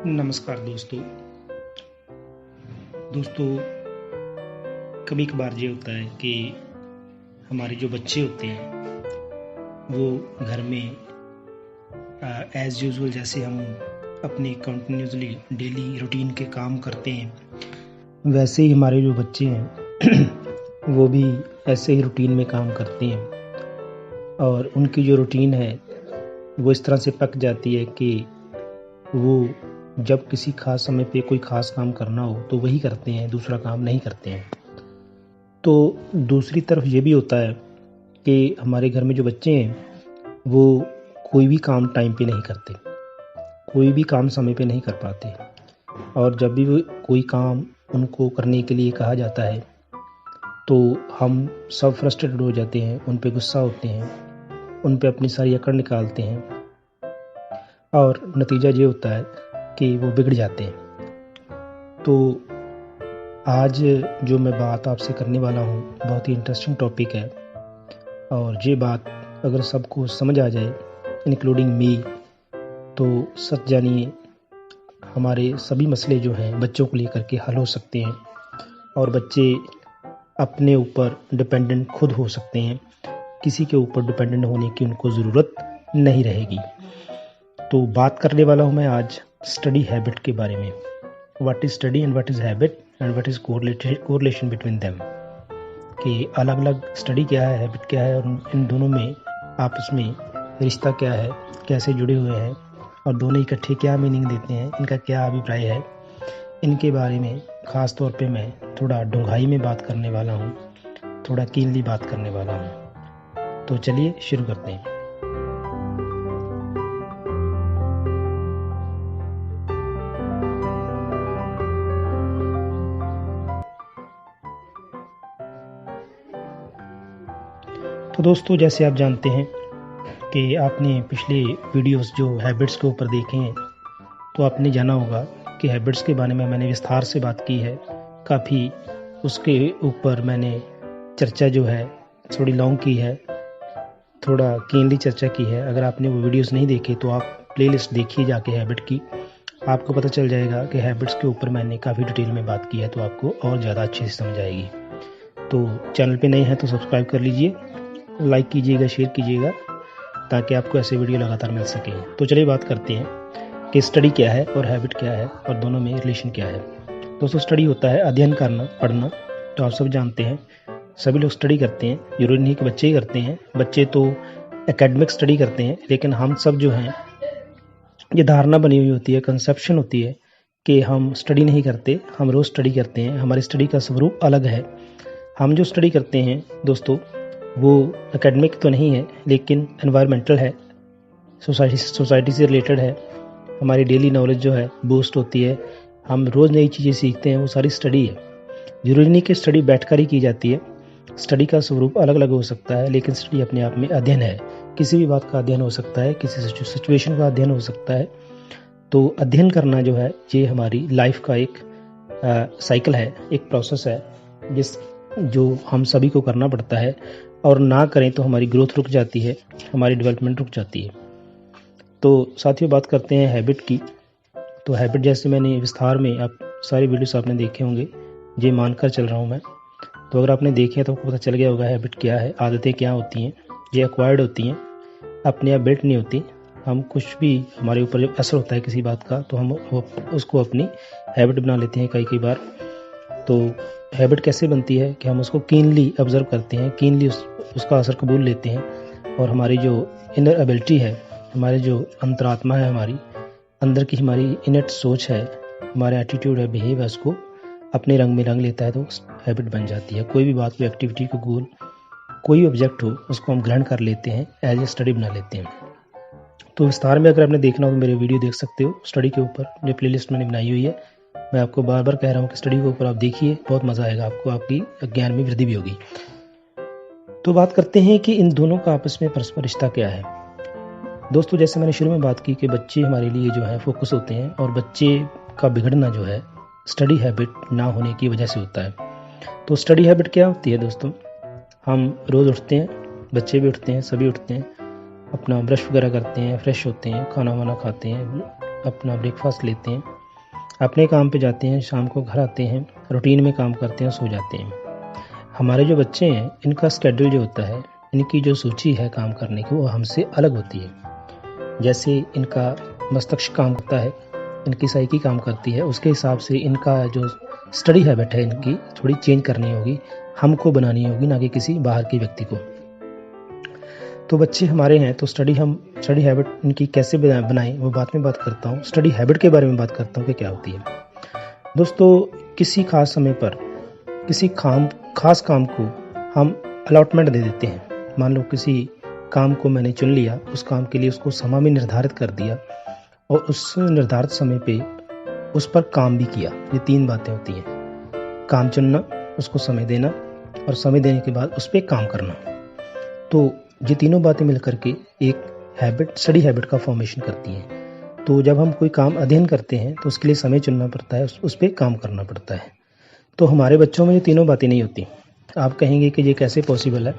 नमस्कार दोस्तों। कभी कभार ये होता है कि हमारे जो बच्चे होते हैं वो घर में एज़ यूजुअल जैसे हम अपने कंटिन्यूसली डेली रूटीन के काम करते हैं वैसे ही हमारे जो बच्चे हैं वो भी ऐसे ही रूटीन में काम करते हैं और उनकी जो रूटीन है वो इस तरह से पक जाती है कि वो जब किसी खास समय पे कोई खास काम करना हो तो वही करते हैं, दूसरा काम नहीं करते हैं। तो दूसरी तरफ ये भी होता है कि हमारे घर में जो बच्चे हैं वो कोई भी काम टाइम पे नहीं करते, कोई भी काम समय पे नहीं कर पाते और जब भी कोई काम उनको करने के लिए कहा जाता है तो हम सब फ्रस्ट्रेटेड हो जाते हैं, उन पे गुस्सा होते हैं, उन पे अपनी सारी अकड़ निकालते हैं और नतीजा ये होता है कि वो बिगड़ जाते हैं। तो आज जो मैं बात आपसे करने वाला हूँ बहुत ही इंटरेस्टिंग टॉपिक है और ये बात अगर सबको समझ आ जाए इंक्लूडिंग मी तो सच जानिए हमारे सभी मसले जो हैं बच्चों को लेकर के हल हो सकते हैं और बच्चे अपने ऊपर डिपेंडेंट खुद हो सकते हैं, किसी के ऊपर डिपेंडेंट होने की उनको ज़रूरत नहीं रहेगी। तो बात करने वाला हूँ मैं आज स्टडी हैबिट के बारे में। What is study and what is habit and what is correlation between them, कि अलग अलग स्टडी क्या है, हैबिट क्या है और इन दोनों में आपस में रिश्ता क्या है, कैसे जुड़े हुए हैं और दोनों इकट्ठे क्या मीनिंग देते हैं, इनका क्या अभिप्राय है, इनके बारे में ख़ास तौर पे मैं थोड़ा डूंघाई में बात करने वाला हूँ, थोड़ा कीनली बात करने वाला हूँ। तो चलिए शुरू करते हैं। तो दोस्तों जैसे आप जानते हैं कि आपने पिछले वीडियोस जो हैबिट्स के ऊपर देखे हैं तो आपने जाना होगा कि हैबिट्स के बारे में मैंने विस्तार से बात की है, काफ़ी उसके ऊपर मैंने चर्चा जो है थोड़ी लॉन्ग की है, थोड़ा कीनली चर्चा की है। अगर आपने वो वीडियोस नहीं देखे तो आप प्लेलिस्ट देखिए जाके हैबिट की, आपको पता चल जाएगा कि हैबिट्स के ऊपर मैंने काफ़ी डिटेल में बात की है, तो आपको और ज़्यादा अच्छे से समझ आएगी। तो चैनल पे नए हैं तो सब्सक्राइब कर लीजिए, लाइक कीजिएगा, शेयर कीजिएगा ताकि आपको ऐसे वीडियो लगातार मिल सके। तो चलिए बात करते हैं कि स्टडी क्या है और हैबिट क्या है और दोनों में रिलेशन क्या है। दोस्तों स्टडी होता है अध्ययन करना, पढ़ना, तो आप सब जानते हैं सभी लोग स्टडी करते हैं, जरूरी नहीं कि बच्चे ही करते हैं, बच्चे तो एकेडमिक स्टडी करते हैं, लेकिन हम सब जो हैं ये धारणा बनी हुई होती है, कंसेप्शन होती है कि हम स्टडी नहीं करते, हम रोज़ स्टडी करते हैं। हमारी स्टडी का स्वरूप अलग है। हम जो स्टडी करते हैं दोस्तों वो एकेडमिक तो नहीं है लेकिन एनवायरमेंटल है, सोसाइटी से रिलेटेड है। हमारी डेली नॉलेज जो है बूस्ट होती है, हम रोज़ नई चीज़ें सीखते हैं, वो सारी स्टडी है। जरूरी नहीं कि स्टडी बैठकर ही की जाती है, स्टडी का स्वरूप अलग अलग हो सकता है, लेकिन स्टडी अपने आप में अध्ययन है। किसी भी बात का अध्ययन हो सकता है, किसी सिचुएशन का अध्ययन हो सकता है। तो अध्ययन करना जो है ये हमारी लाइफ का एक साइकिल है, एक प्रोसेस है जो हम सभी को करना पड़ता है और ना करें तो हमारी ग्रोथ रुक जाती है, हमारी डेवलपमेंट रुक जाती है। तो साथियों बात करते हैं हैबिट की। तो हैबिट जैसे मैंने विस्तार में आप सारी वीडियोस आपने देखे होंगे, ये मानकर चल रहा हूँ मैं। तो अगर आपने देखे तो आपको पता चल गया होगा हैबिट क्या है, आदतें क्या होती हैं। ये एक्वायर्ड होती हैं, अपने आप बिल्ट नहीं होती। हम कुछ भी हमारे ऊपर जब असर होता है किसी बात का तो हम उसको अपनी हैबिट बना लेते हैं कई बार। तो हैबिट कैसे बनती है कि हम उसको कीनली ऑब्जर्व करते हैं, कीनली उसका असर कबूल लेते हैं और हमारी जो इनर एबिलिटी है, हमारे जो अंतरात्मा है, हमारी अंदर की हमारी इनट सोच है, हमारा एटीट्यूड है, बिहेव है, उसको अपने रंग में रंग लेता है तो हैबिट बन जाती है। कोई भी बात, कोई एक्टिविटी, को गोल, कोई ऑब्जेक्ट हो उसको हम ग्रहण कर लेते हैं, एज ए स्टडी बना लेते हैं। तो विस्तार में अगर आपने देखना हो तो मेरे वीडियो देख सकते हो स्टडी के ऊपर, जो प्लेलिस्ट मैंने बनाई हुई है। मैं आपको बार बार कह रहा हूँ कि स्टडी के ऊपर आप देखिए, बहुत मज़ा आएगा आपको, आपकी ज्ञान में वृद्धि भी होगी। तो बात करते हैं कि इन दोनों का आपस में परस्पर रिश्ता क्या है। दोस्तों जैसे मैंने शुरू में बात की कि बच्चे हमारे लिए जो है फोकस होते हैं और बच्चे का बिगड़ना जो है स्टडी हैबिट ना होने की वजह से होता है। तो स्टडी हैबिट क्या होती है दोस्तों? हम रोज़ उठते हैं, बच्चे भी उठते हैं, सभी उठते हैं, अपना ब्रश वगैरह करते हैं, फ्रेश होते हैं, खाना वाना खाते हैं, अपना ब्रेकफास्ट लेते हैं, अपने काम पे जाते हैं, शाम को घर आते हैं, रूटीन में काम करते हैं, सो जाते हैं। हमारे जो बच्चे हैं, इनका स्केड्यूल जो होता है, इनकी जो सूची है काम करने की, वो हमसे अलग होती है। जैसे इनका मस्तिष्क काम करता है, इनकी साइकी काम करती है, उसके हिसाब से इनका जो स्टडी हैबिट है इनकी थोड़ी चेंज करनी होगी, हमको बनानी होगी, ना कि किसी बाहर के व्यक्ति को। तो बच्चे हमारे हैं, तो स्टडी हैबिट इनकी कैसे बनाएं, वो बात में बात करता हूँ। स्टडी हैबिट के बारे में बात करता हूँ कि क्या होती है। दोस्तों, किसी खास समय पर किसी खास काम को हम अलॉटमेंट दे देते हैं। मान लो किसी काम को मैंने चुन लिया, उस काम के लिए उसको समय में निर्धारित कर दिया और उस निर्धारित समय पे उस पर काम भी किया। ये 3 बातें होती हैं: काम चुनना, उसको समय देना और समय देने के बाद उस पर काम करना। तो ये तीनों बातें मिलकर के एक स्टडी हैबिट का फॉर्मेशन करती हैं। तो जब हम कोई काम अध्ययन करते हैं तो उसके लिए समय चुनना पड़ता है, उस पर काम करना पड़ता है। तो हमारे बच्चों में ये तीनों बातें नहीं होती। आप कहेंगे कि ये कैसे पॉसिबल है?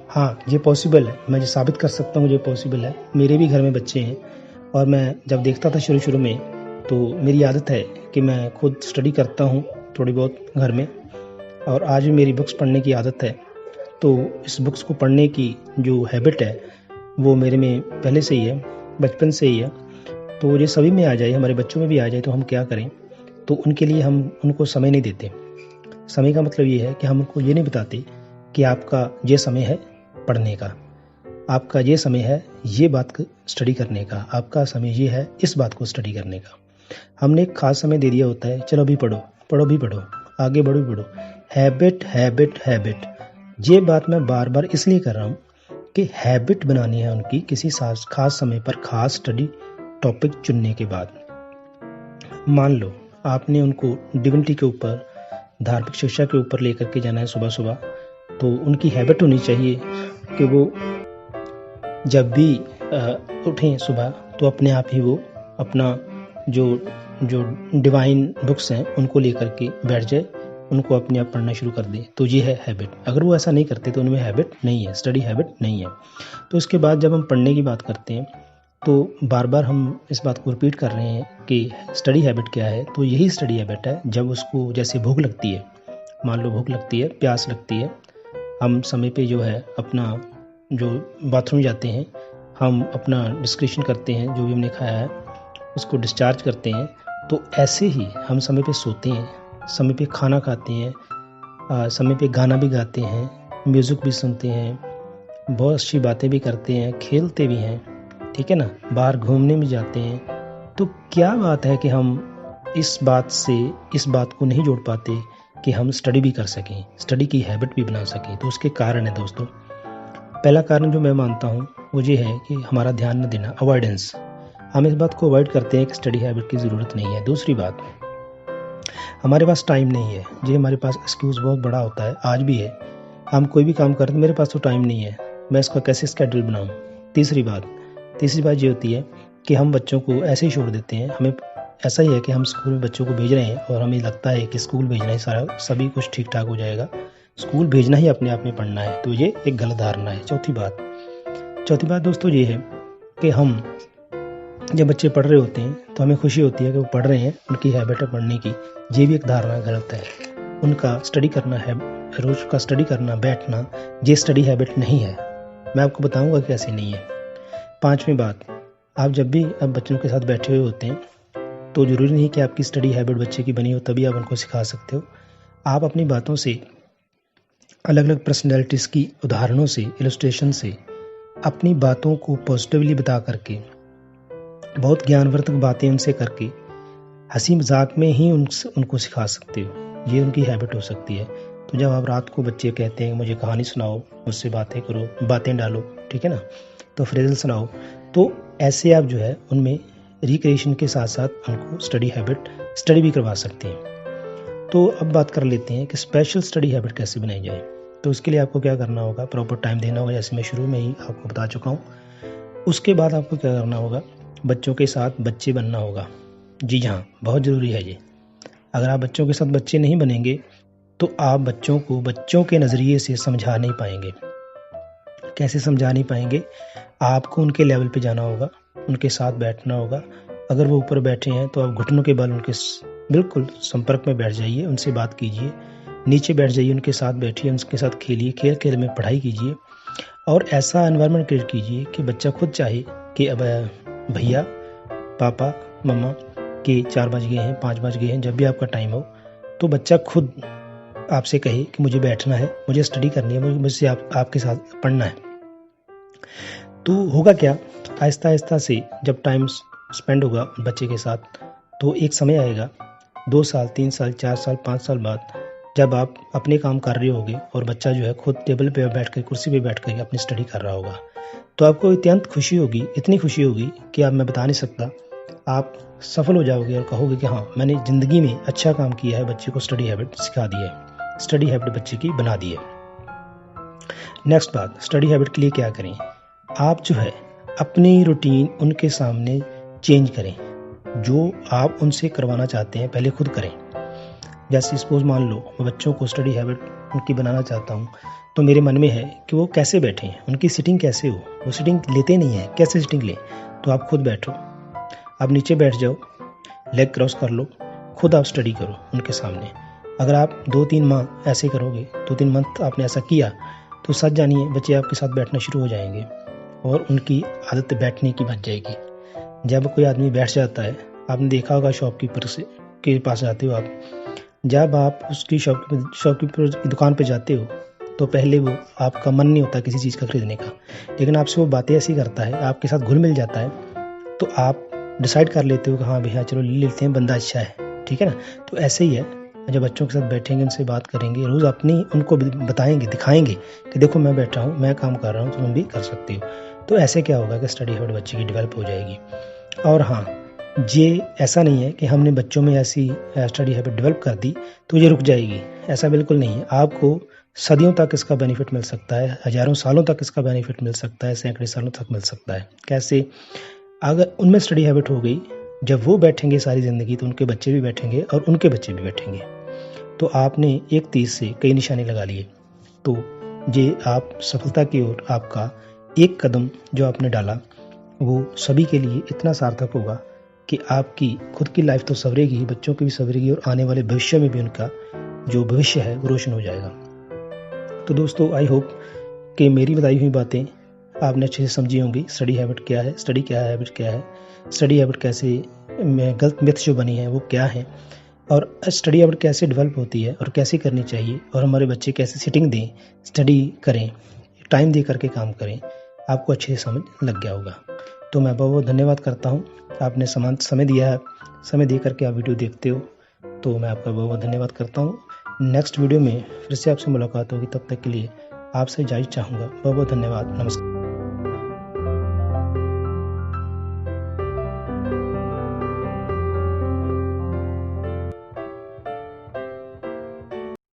हाँ, ये पॉसिबल है। मैं ये साबित कर सकता हूँ ये पॉसिबल है। मेरे भी घर में बच्चे हैं और मैं जब देखता था शुरू में, तो मेरी आदत है कि मैं खुद स्टडी करता हूँ थोड़ी बहुत घर में, और आज भी मेरी बुक्स पढ़ने की आदत है। तो इस बुक्स को पढ़ने की जो हैबिट है वो मेरे में पहले से ही है, बचपन से ही है। तो ये सभी में आ जाए, हमारे बच्चों में भी आ जाए, तो हम क्या करें? तो उनके लिए हम उनको समय नहीं देते। समय का मतलब ये है कि हम उनको ये नहीं बताते कि आपका ये समय है पढ़ने का, आपका ये समय है ये बात स्टडी करने का, आपका समय ये है इस बात को स्टडी करने का। हमने एक खास समय दे दिया होता है, चलो अभी पढ़ो, आगे बढ़ो। हैबिट। ये बात मैं बार बार इसलिए कर रहा हूँ कि हैबिट बनानी है उनकी किसी खास समय पर खास स्टडी टॉपिक चुनने के बाद। मान लो आपने उनको डिविनिटी के ऊपर, धार्मिक शिक्षा के ऊपर लेकर के जाना है सुबह, तो उनकी हैबिट होनी चाहिए कि वो जब भी उठें सुबह, तो अपने आप ही वो अपना जो डिवाइन बुक्स हैं उनको लेकर के बैठ जाए, उनको अपने आप पढ़ना शुरू कर दे। तो ये है हैबिट। अगर वो ऐसा नहीं करते तो उनमें हैबिट नहीं है, स्टडी हैबिट नहीं है। तो इसके बाद जब हम पढ़ने की बात करते हैं तो बार बार हम इस बात को रिपीट कर रहे हैं कि स्टडी हैबिट क्या है। तो यही स्टडी हैबिट है। जब उसको जैसे भूख लगती है, मान लो भूख लगती है, प्यास लगती है, हम समय पे जो है अपना जो बाथरूम जाते हैं, हम अपना डिस्क्रिप्शन करते हैं, जो भी हमने खाया है उसको डिस्चार्ज करते हैं। तो ऐसे ही हम समय पे सोते हैं, समय पे खाना खाते हैं, समय पे गाना भी गाते हैं, म्यूज़िक भी सुनते हैं, बहुत अच्छी बातें भी करते हैं, खेलते भी हैं, ठीक है ना, बाहर घूमने भी जाते हैं। तो क्या बात है कि हम इस बात को नहीं जोड़ पाते कि हम स्टडी भी कर सकें, स्टडी की हैबिट भी बना सकें? तो उसके कारण है दोस्तों। पहला कारण जो मैं मानता हूँ वो ये है कि हमारा ध्यान न देना, अवॉइडेंस। हम इस बात को अवॉइड करते हैं कि स्टडी हैबिट की ज़रूरत नहीं है। दूसरी बात, हमारे पास टाइम नहीं है। ये हमारे पास एक्सक्यूज़ बहुत बड़ा होता है, आज भी है। हम कोई भी काम करते हैं, मेरे पास तो टाइम नहीं है, मैं इसका कैसे स्केड्यूल बनाऊँ? तीसरी बात ये होती है कि हम बच्चों को ऐसे ही छोड़ देते हैं। हमें ऐसा ही है कि हम स्कूल में बच्चों को भेज रहे हैं और हमें लगता है कि स्कूल भेजना ही सभी कुछ ठीक ठाक हो जाएगा, स्कूल भेजना ही अपने आप में पढ़ना है। तो ये एक गलत धारणा है। चौथी बात दोस्तों ये है कि हम जब बच्चे पढ़ रहे होते हैं तो हमें खुशी होती है कि वो पढ़ रहे हैं, उनकी हैबिट है पढ़ने की। ये भी एक धारणा गलत है। उनका स्टडी करना है, रोज का स्टडी करना, बैठना, ये स्टडी हैबिट नहीं है। मैं आपको बताऊंगा कैसे नहीं है। पांचवी बात, आप जब भी अब बच्चों के साथ बैठे हुए होते हैं तो ज़रूरी नहीं कि आपकी स्टडी हैबिट बच्चे की बनी हो तभी आप उनको सिखा सकते हो। आप अपनी बातों से, अलग अलग पर्सनैलिटीज़ की उदाहरणों से, इलस्ट्रेशन से अपनी बातों को पॉजिटिवली बता करके, बहुत ज्ञानवर्धक बातें उनसे करके, हंसी मजाक में ही उनको सिखा सकते हो। ये उनकी हैबिट हो सकती है। तो जब आप रात को बच्चे कहते हैं मुझे कहानी सुनाओ, मुझसे बातें करो, बातें डालो, ठीक है ना, तो फ्रेजल सुनाओ, तो ऐसे आप जो है उनमें रिक्रिएशन के साथ साथ उनको स्टडी भी करवा सकते हैं। तो अब बात कर लेते हैं कि स्पेशल स्टडी हैबिट कैसे बनाई जाए। तो उसके लिए आपको क्या करना होगा? प्रॉपर टाइम देना होगा, जैसे मैं शुरू में ही आपको बता चुका हूँ। उसके बाद आपको क्या करना होगा? बच्चों के साथ बच्चे बनना होगा। जी हाँ, बहुत ज़रूरी है ये। अगर आप बच्चों के साथ बच्चे नहीं बनेंगे तो आप बच्चों को बच्चों के नज़रिए से समझा नहीं पाएंगे। कैसे समझा नहीं पाएंगे? आपको उनके लेवल पे जाना होगा, उनके साथ बैठना होगा, अगर वो ऊपर बैठे हैं तो आप घुटनों के बल उनके बिल्कुल संपर्क में बैठ जाइए, उनसे बात कीजिए। नीचे बैठ जाइए, उनके साथ बैठिए, उनके साथ खेलिए, खेल खेल में पढ़ाई कीजिए और ऐसा एनवायरनमेंट क्रिएट कीजिए कि बच्चा खुद चाहे कि अब भैया, पापा, मम्मा के 4 बज गए हैं, 5 बज गए हैं, जब भी आपका टाइम हो तो बच्चा खुद आपसे कहे कि मुझे बैठना है, मुझे स्टडी करनी है, मुझसे आपके साथ पढ़ना है। तो होगा क्या, आहिस्ता आहिस्ता से जब टाइम स्पेंड होगा बच्चे के साथ तो एक समय आएगा 2 साल, 3 साल, 4 साल, 5 साल बाद जब आप अपने काम कर रहे होगे और बच्चा जो है खुद टेबल पे बैठ कर, कुर्सी पे बैठ कर अपनी स्टडी कर रहा होगा, तो आपको अत्यंत खुशी होगी, इतनी खुशी होगी कि आप मैं बता नहीं सकता। आप सफल हो जाओगे और कहोगे कि हाँ, मैंने ज़िंदगी में अच्छा काम किया है, बच्चे को स्टडी हैबिट सिखा दी है, स्टडी हैबिट बच्चे की बना दी है। नेक्स्ट बात, स्टडी हैबिट के लिए क्या करें? आप जो है अपनी रूटीन उनके सामने चेंज करें। जो आप उनसे करवाना चाहते हैं पहले खुद करें। जैसे सपोज मान लो मैं बच्चों को स्टडी हैबिट उनकी बनाना चाहता हूँ, तो मेरे मन में है कि वो कैसे बैठें, उनकी सिटिंग कैसे हो। वो सिटिंग लेते नहीं है, कैसे सिटिंग लें? तो आप खुद बैठो, आप नीचे बैठ जाओ, लेग क्रॉस कर लो, खुद आप स्टडी करो उनके सामने। अगर आप 2-3 माह ऐसे करोगे, 2-3 मंथ आपने ऐसा किया, तो सच जानिए बच्चे आपके साथ बैठना शुरू हो जाएंगे और उनकी आदत बैठने की बन जाएगी। जब कोई आदमी बैठ जाता है, आपने देखा होगा शॉपकीपर से के पास जाते हो आप, जब आप उसकी शॉपकीपर की दुकान पे जाते हो तो पहले वो आपका मन नहीं होता किसी चीज़ का खरीदने का, लेकिन आपसे वो बातें ऐसी करता है, आपके साथ घुल मिल जाता है, तो आप डिसाइड कर लेते हो कि हाँ भैया चलो ले लेते हैं, बंदा अच्छा है, ठीक है ना। तो ऐसे ही है, जब बच्चों के साथ बैठेंगे, उनसे बात करेंगे, रोज़ अपनी उनको बताएंगे, दिखाएंगे कि देखो मैं बैठा हूँ, मैं काम कर रहा हूँ, तुम भी कर सकते हो। तो ऐसे क्या होगा कि स्टडी हैबिट बच्चे की डेवलप हो जाएगी। और हाँ, ये ऐसा नहीं है कि हमने बच्चों में ऐसी स्टडी हैबिट डेवलप कर दी तो ये रुक जाएगी, ऐसा बिल्कुल नहीं है। आपको सदियों तक इसका बेनिफिट मिल सकता है, हजारों सालों तक इसका बेनिफिट मिल सकता है, सैकड़ों सालों तक मिल सकता है। कैसे? अगर उनमें स्टडी हैबिट हो गई, जब वो बैठेंगे सारी ज़िंदगी तो उनके बच्चे भी बैठेंगे और उनके बच्चे भी बैठेंगे। तो आपने एक तीर से कई निशाने लगा लिए। तो ये आप सफलता की ओर आपका एक कदम जो आपने डाला वो सभी के लिए इतना सार्थक होगा कि आपकी खुद की लाइफ तो संवरेगी, बच्चों की भी संवरेगी और आने वाले भविष्य में भी उनका जो भविष्य है वो रोशन हो जाएगा। तो दोस्तों, आई होप कि मेरी बताई हुई बातें आपने अच्छे से समझी होंगी। स्टडी हैबिट क्या है, स्टडी क्या है, हैबिट क्या है, स्टडी हैबिट कैसे गलत मिथ जो बनी है वो क्या है, और स्टडी हैबिट कैसे डेवलप होती है और कैसे करनी चाहिए, और हमारे बच्चे कैसे सिटिंग दें, स्टडी करें, टाइम दे करके काम करें, आपको अच्छे से समझ लग गया होगा। तो मैं बहुत बहुत धन्यवाद करता हूँ, आपने समय दिया है, समय दे करके आप वीडियो देखते हो, तो मैं आपका बहुत बहुत धन्यवाद करता हूँ। नेक्स्ट वीडियो में फिर से आपसे मुलाकात होगी, तब तक के लिए आपसे इजाज़त चाहूँगा। बहुत बहुत धन्यवाद, नमस्कार।